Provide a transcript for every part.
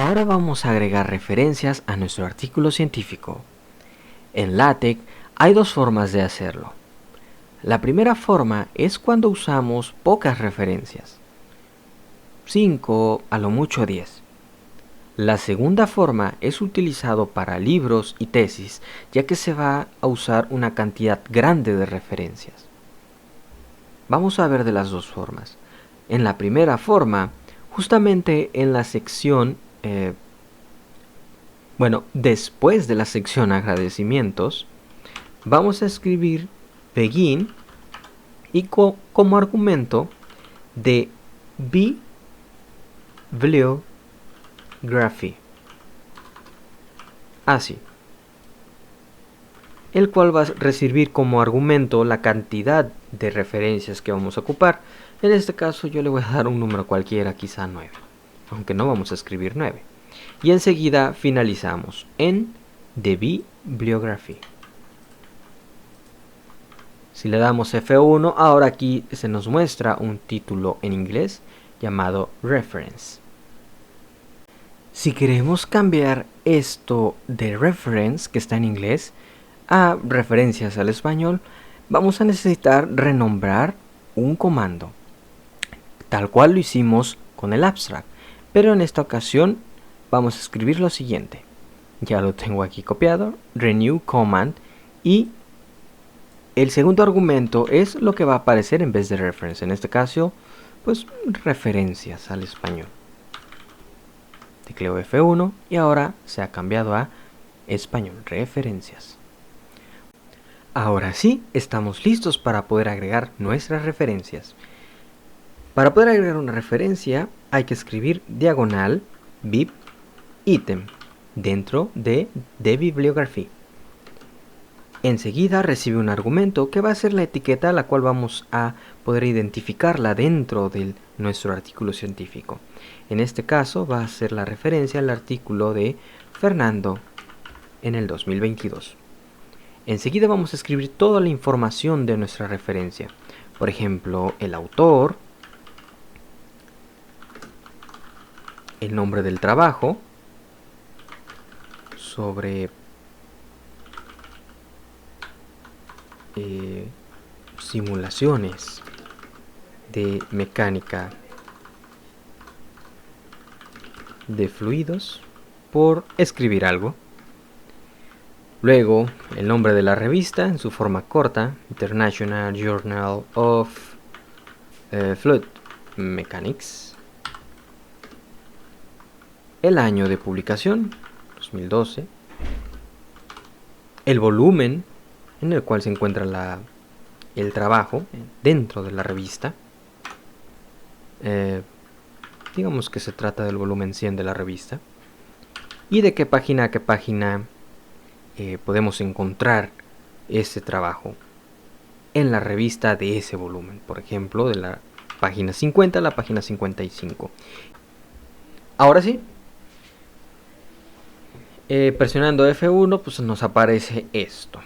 Ahora vamos a agregar referencias a nuestro artículo científico. En LaTeX hay dos formas de hacerlo. La primera forma es cuando usamos pocas referencias, 5 a lo mucho 10. La segunda forma es utilizado para libros y tesis, ya que se va a usar una cantidad grande de referencias. Vamos a ver de las dos formas. En la primera forma, justamente en la sección, después de la sección agradecimientos, vamos a escribir begin y como argumento de bibliography. Así. El cual va a recibir como argumento la cantidad de referencias que vamos a ocupar. En este caso yo le voy a dar un número cualquiera, quizá 9, aunque no vamos a escribir 9. Y enseguida finalizamos en the bibliography. Si le damos F1, ahora aquí se nos muestra un título en inglés llamado reference. Si queremos cambiar esto de reference, que está en inglés, a referencias al español, vamos a necesitar renombrar un comando, tal cual lo hicimos con el abstract, pero en esta ocasión vamos a escribir lo siguiente. Ya lo tengo aquí copiado, renew command, y el segundo argumento es lo que va a aparecer en vez de reference, en este caso, pues referencias al español. Tecleo F1 y ahora se ha cambiado a español, referencias. Ahora sí, estamos listos para poder agregar nuestras referencias. Para poder agregar una referencia hay que escribir diagonal bib item dentro de bibliography. Enseguida recibe un argumento que va a ser la etiqueta a la cual vamos a poder identificarla dentro de nuestro artículo científico. En este caso va a ser la referencia al artículo de Fernando en el 2022. Enseguida vamos a escribir toda la información de nuestra referencia. Por ejemplo, el autor, el nombre del trabajo, sobre simulaciones de mecánica de fluidos, por escribir algo. Luego, el nombre de la revista en su forma corta, International Journal of Fluid Mechanics. El año de publicación, 2012. El volumen en el cual se encuentra el trabajo dentro de la revista. Digamos que se trata del volumen 100 de la revista. Y de qué página a qué página podemos encontrar ese trabajo en la revista de ese volumen. Por ejemplo, de la página 50 a la página 55. Ahora sí, presionando F1, pues nos aparece esto.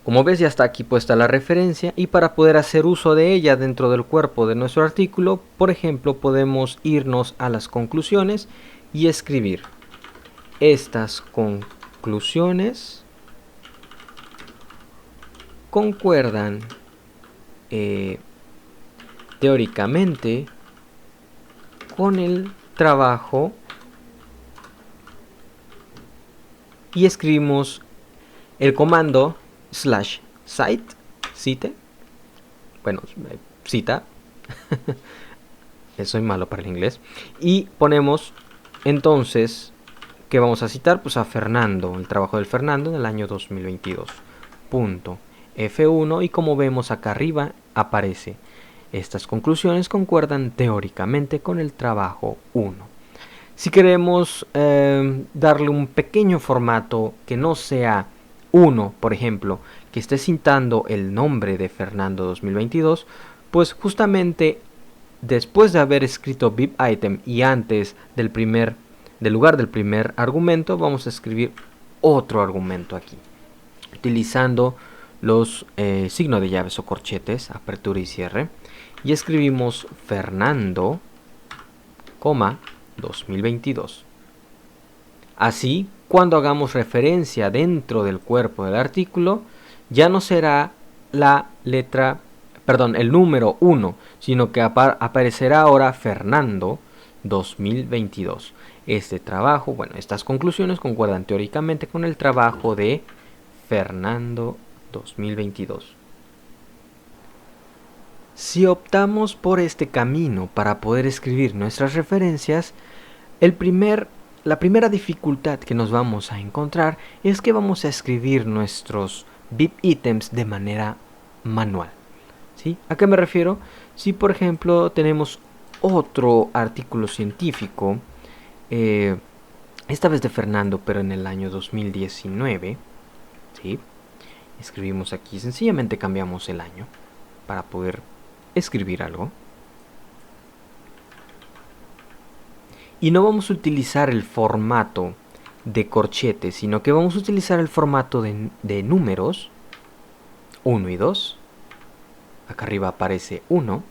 Como ves, ya está aquí puesta la referencia, y para poder hacer uso de ella dentro del cuerpo de nuestro artículo, por ejemplo, podemos irnos a las conclusiones y escribir: estas conclusiones concuerdan teóricamente con el trabajo, y escribimos el comando /cite, cita, soy malo para el inglés, y ponemos entonces que vamos a citar pues a Fernando, el trabajo del Fernando en el año 2022. Punto F1, y como vemos acá arriba aparece: estas conclusiones concuerdan teóricamente con el trabajo 1. Si queremos darle un pequeño formato que no sea 1, por ejemplo, que esté citando el nombre de Fernando 2022, pues justamente después de haber escrito bib item y antes del lugar del primer argumento, vamos a escribir otro argumento aquí, utilizando los signos de llaves o corchetes, apertura y cierre, y escribimos Fernando, 2022. Así, cuando hagamos referencia dentro del cuerpo del artículo, ya no será el número 1, sino que aparecerá ahora Fernando 2022. Este trabajo, estas conclusiones concuerdan teóricamente con el trabajo de Fernando 2022. Si optamos por este camino para poder escribir nuestras referencias, la primera dificultad que nos vamos a encontrar es que vamos a escribir nuestros bib items de manera manual. ¿Sí? ¿A qué me refiero? Si por ejemplo tenemos otro artículo científico, esta vez de Fernando, pero en el año 2019, ¿sí? Escribimos aquí, sencillamente cambiamos el año para poder escribir algo. Y no vamos a utilizar el formato de corchete, sino que vamos a utilizar el formato de números 1 y 2. Acá arriba aparece 1.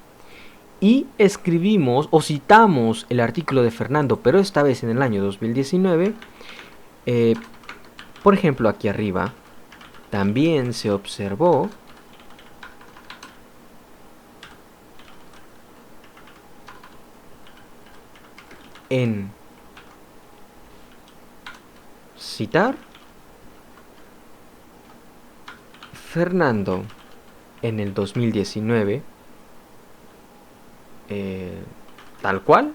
Y escribimos o citamos el artículo de Fernando, pero esta vez en el año 2019. Por ejemplo, aquí arriba también se observó en citar Fernando en el 2019, tal cual.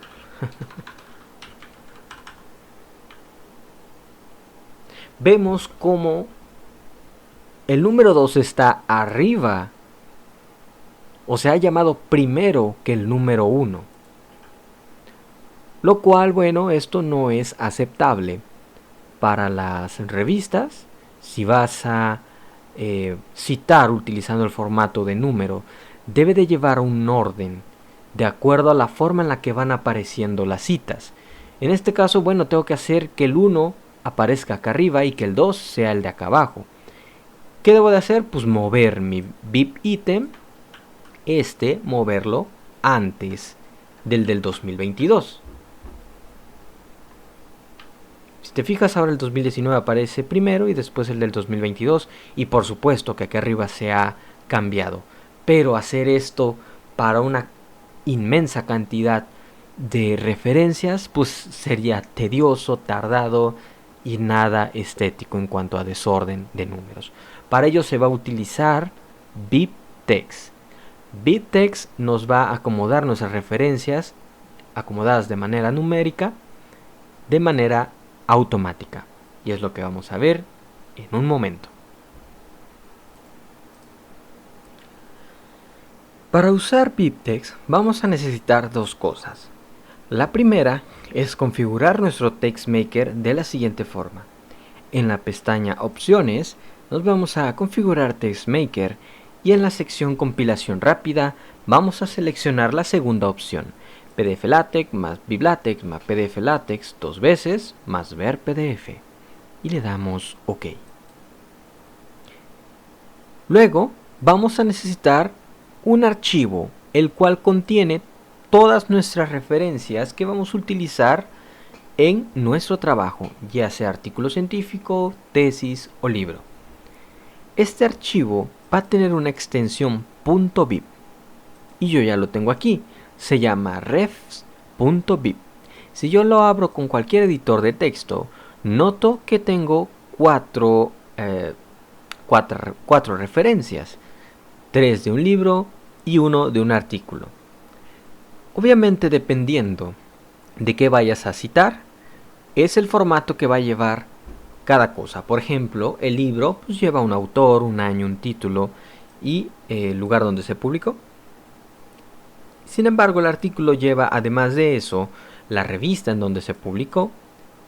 Vemos como el número 2 está arriba, o se ha llamado primero que el número 1. Lo cual, esto no es aceptable para las revistas. Si vas a citar utilizando el formato de número, debe de llevar un orden de acuerdo a la forma en la que van apareciendo las citas. En este caso, tengo que hacer que el 1 aparezca acá arriba y que el 2 sea el de acá abajo. ¿Qué debo de hacer? Pues mover mi bib item, moverlo antes del 2022. Si te fijas, ahora el 2019 aparece primero y después el del 2022, y por supuesto que aquí arriba se ha cambiado. Pero hacer esto para una inmensa cantidad de referencias, pues sería tedioso, tardado y nada estético en cuanto a desorden de números. Para ello se va a utilizar BibTeX. BibTeX nos va a acomodar nuestras referencias acomodadas de manera numérica, de manera automática, y es lo que vamos a ver en un momento. Para usar BibTeX vamos a necesitar dos cosas. La primera es configurar nuestro TextMaker de la siguiente forma. En la pestaña Opciones nos vamos a configurar TextMaker y en la sección Compilación rápida vamos a seleccionar la segunda opción, PDF LaTeX más BibLaTeX más PDF LaTeX 2 veces más ver PDF, y le damos OK. Luego vamos a necesitar un archivo el cual contiene todas nuestras referencias que vamos a utilizar en nuestro trabajo, ya sea artículo científico, tesis o libro. Este archivo va a tener una extensión .bib y yo ya lo tengo aquí. Se llama refs.bib. Si yo lo abro con cualquier editor de texto, noto que tengo cuatro referencias, 3 de un libro y 1 de un artículo. Obviamente, dependiendo de qué vayas a citar, es el formato que va a llevar cada cosa. Por ejemplo, el libro pues lleva un autor, un año, un título y el lugar donde se publicó. Sin embargo, el artículo lleva, además de eso, la revista en donde se publicó,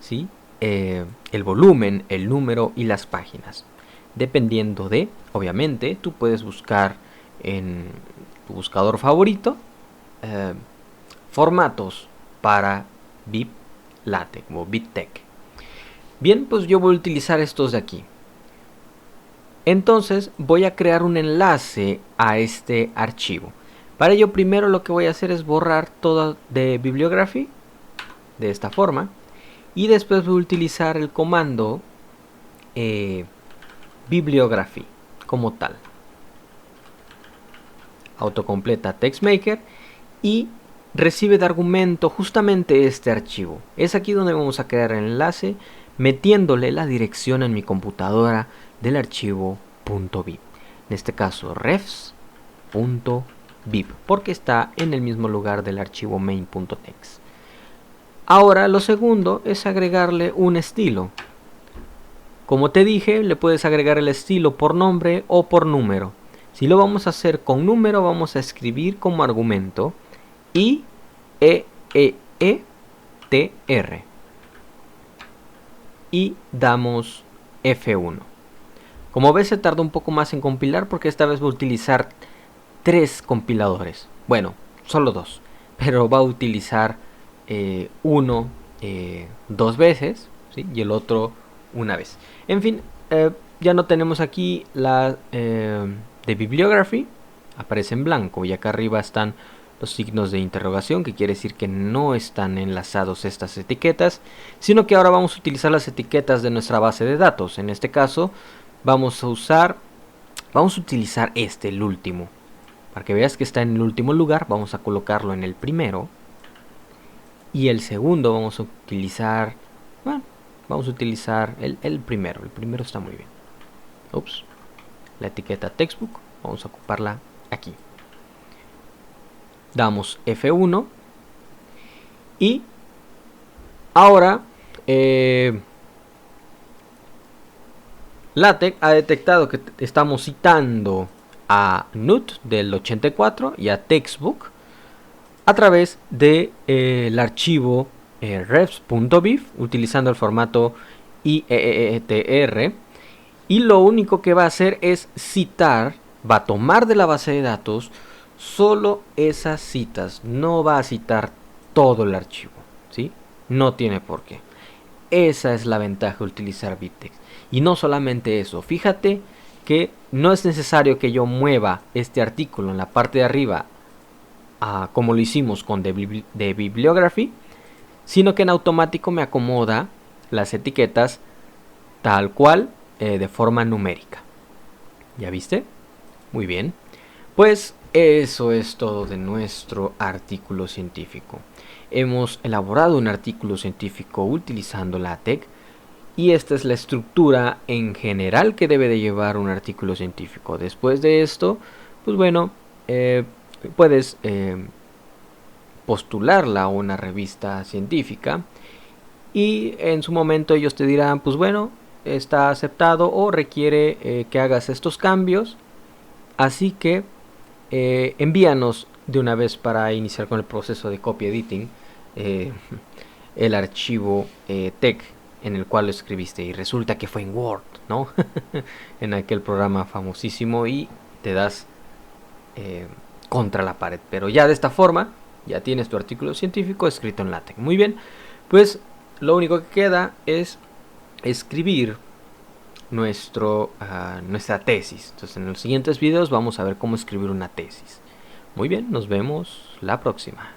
¿sí? El volumen, el número y las páginas. Dependiendo de, obviamente, tú puedes buscar en tu buscador favorito formatos para BibLaTeX o BibTeX. Bien, pues yo voy a utilizar estos de aquí. Entonces voy a crear un enlace a este archivo. Para ello, primero lo que voy a hacer es borrar todo de Bibliography. de esta forma. Y después voy a utilizar el comando bibliography como tal. Autocompleta TextMaker y recibe de argumento justamente este archivo. Es aquí donde vamos a crear el enlace metiéndole la dirección en mi computadora del archivo .bib. En este caso refs.bib, porque está en el mismo lugar del archivo main.txt. Ahora lo segundo es agregarle un estilo. Como te dije, le puedes agregar el estilo por nombre o por número. Si lo vamos a hacer con número, vamos a escribir como argumento IEETR y damos F1. Como ves, se tarda un poco más en compilar porque esta vez voy a utilizar 3 compiladores. Bueno, solo 2, pero va a utilizar uno 2 veces, ¿sí? Y el otro una vez. En fin, ya no tenemos aquí la de bibliography, aparece en blanco y acá arriba están los signos de interrogación, que quiere decir que no están enlazados estas etiquetas, sino que ahora vamos a utilizar las etiquetas de nuestra base de datos. En este caso vamos a utilizar el último. Para que veas que está en el último lugar, vamos a colocarlo en el primero. Y el segundo vamos a utilizar, bueno, vamos a utilizar el primero. El primero está muy bien. Ups. La etiqueta textbook, vamos a ocuparla aquí. Damos F1 y ahora LaTeX ha detectado que estamos citando a NUT del 84 y a Textbook a través del archivo refs.bib utilizando el formato IEETR, y lo único que va a hacer es citar, va a tomar de la base de datos solo esas citas, no va a citar todo el archivo, ¿sí? No tiene por qué. Esa es la ventaja de utilizar BibTeX. Y no solamente eso, fíjate que no es necesario que yo mueva este artículo en la parte de arriba como lo hicimos con de Bibliography, sino que en automático me acomoda las etiquetas tal cual, de forma numérica. ¿Ya viste? Muy bien. Pues eso es todo de nuestro artículo científico. Hemos elaborado un artículo científico utilizando LaTeX y esta es la estructura en general que debe de llevar un artículo científico. Después de esto, pues bueno, puedes postularla a una revista científica y en su momento ellos te dirán, pues bueno, está aceptado o requiere que hagas estos cambios, así que envíanos de una vez para iniciar con el proceso de copy editing el archivo TeX en el cual lo escribiste y resulta que fue en Word, ¿no? En aquel programa famosísimo y te das contra la pared, pero ya de esta forma ya tienes tu artículo científico escrito en LaTeX. Muy bien, pues lo único que queda es escribir nuestra tesis. Entonces en los siguientes videos vamos a ver cómo escribir una tesis. Muy bien, nos vemos la próxima.